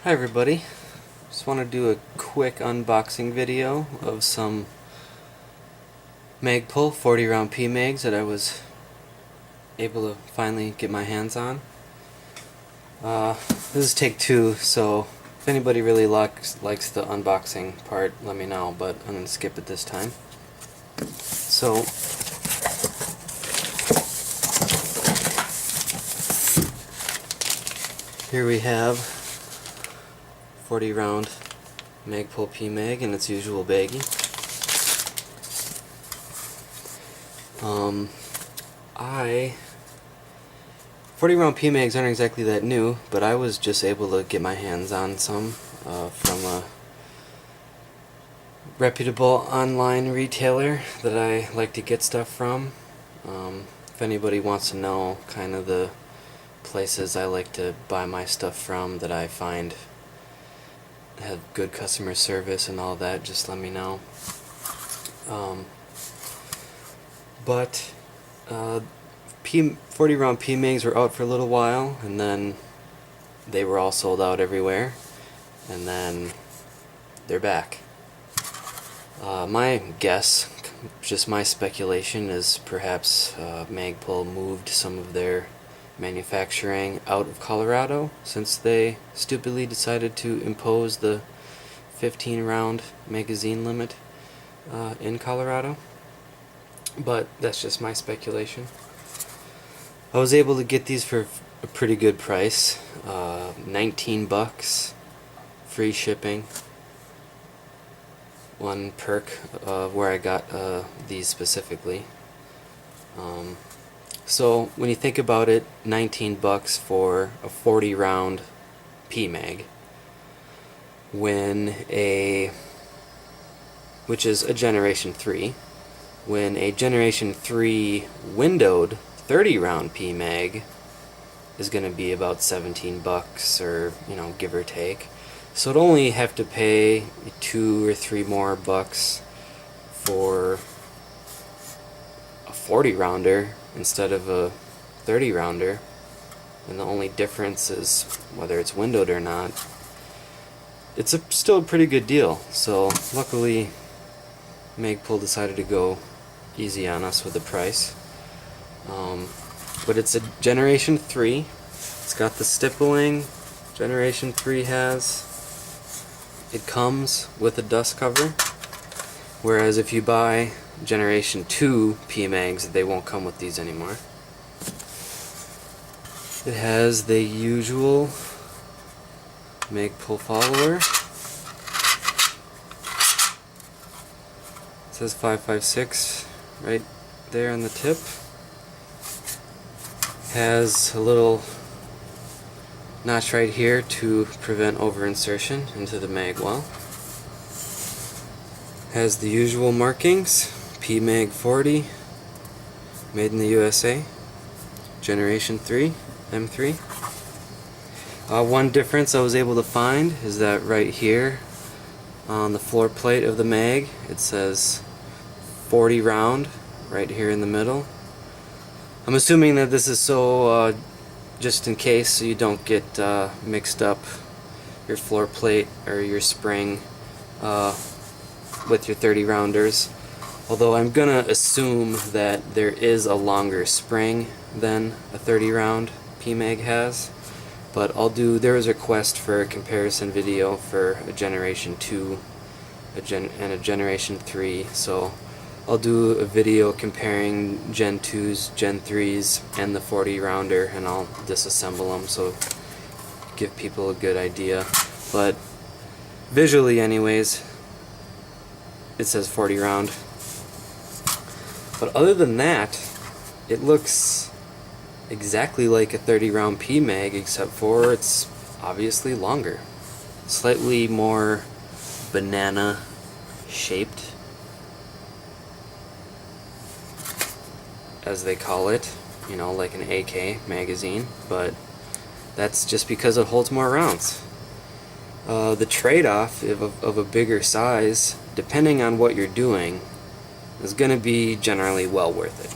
Hi everybody, just want to do a quick unboxing video of some Magpul 40 round Pmags that I was able to finally get my hands on. This is take two, so if anybody really likes the unboxing part, let me know, but I'm going to skip it this time. So here we have 40 round Magpul Pmag in its usual baggie. 40 round Pmags aren't exactly that new, but I was just able to get my hands on some from a reputable online retailer that I like to get stuff from. If anybody wants to know kind of the places I like to buy my stuff from that I find have good customer service and all that, just let me know. But 40 round PMags were out for a little while, and then they were all sold out everywhere, and then they're back. My guess, just my speculation, is perhaps Magpul moved some of their manufacturing out of Colorado since they stupidly decided to impose the 15 round magazine limit in Colorado. But that's just my speculation. I was able to get these for a pretty good price, 19 bucks, free shipping. One perk where I got these specifically. So when you think about it, 19 bucks for a 40 round Pmag, which is a Generation 3, when a Generation 3 windowed 30 round Pmag is going to be about 17 bucks, or give or take. So it'd only have to pay 2 or 3 more bucks for a 40 rounder instead of a 30 rounder, and the only difference is whether it's windowed or not. It's still a pretty good deal, so luckily Magpul decided to go easy on us with the price. But it's a Generation 3. It's got the stippling Generation 3 has. It comes with a dust cover, whereas if you buy Generation 2 Pmags, they won't come with these anymore. It has the usual Magpul follower. It says 556 right there on the tip. Has a little notch right here to prevent over-insertion into the mag well. Has the usual markings, Pmag 40, made in the USA, Generation 3, M3. One difference I was able to find is that right here on the floor plate of the mag it says 40 round right here in the middle. I'm assuming that this is so just in case, so you don't get mixed up your floor plate or your spring with your 30 rounders. Although I'm gonna assume that there is a longer spring than a 30 round Pmag has, but there was a request for a comparison video for a Generation 2 and a Generation 3, so I'll do a video comparing Gen 2s, Gen 3s, and the 40 rounder, and I'll disassemble them so give people a good idea. But visually anyways, it says 40 round. But other than that, it looks exactly like a 30 round Pmag, except for it's obviously longer. Slightly more banana shaped, as they call it, like an AK magazine, but that's just because it holds more rounds. The trade-off of a bigger size, depending on what you're doing, is going to be generally well worth it.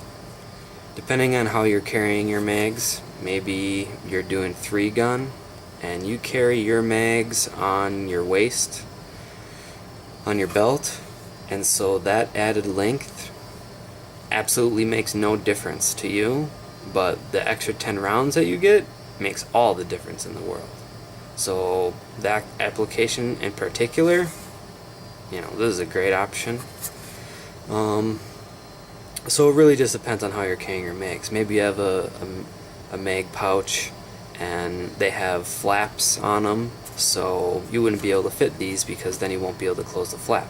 Depending on how you're carrying your mags, maybe you're doing 3 gun and you carry your mags on your waist, on your belt, and so that added length absolutely makes no difference to you, but the extra 10 rounds that you get makes all the difference in the world. So that application in particular, you know, this is a great option. So it really just depends on how you're carrying your mags. Maybe you have a mag pouch and they have flaps on them, so you wouldn't be able to fit these because then you won't be able to close the flap.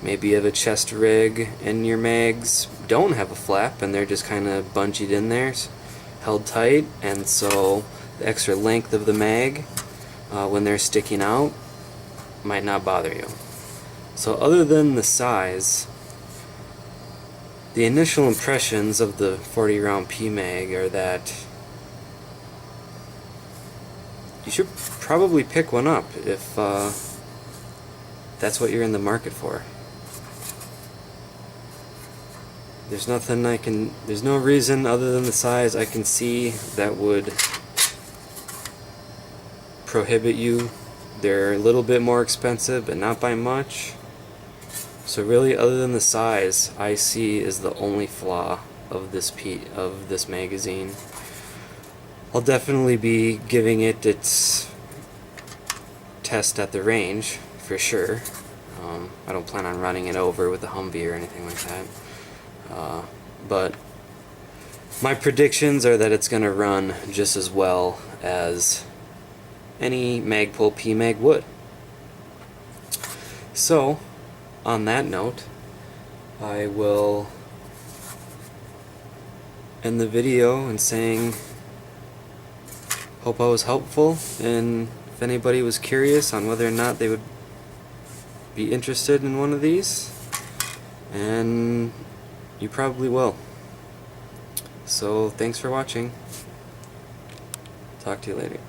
Maybe you have a chest rig and your mags don't have a flap and they're just kind of bungeed in there, held tight, and so the extra length of the mag when they're sticking out might not bother you. So other than the size, the initial impressions of the 40 round Pmag are that you should probably pick one up if that's what you're in the market for. There's no reason other than the size I can see that would prohibit you. They're a little bit more expensive, but not by much. So really, other than the size, I see is the only flaw of this magazine. I'll definitely be giving it its test at the range for sure. I don't plan on running it over with a Humvee or anything like that. But my predictions are that it's going to run just as well as any Magpul Pmag would. So, on that note, I will end the video and saying, hope I was helpful, and if anybody was curious on whether or not they would be interested in one of these, and you probably will. So thanks for watching. Talk to you later.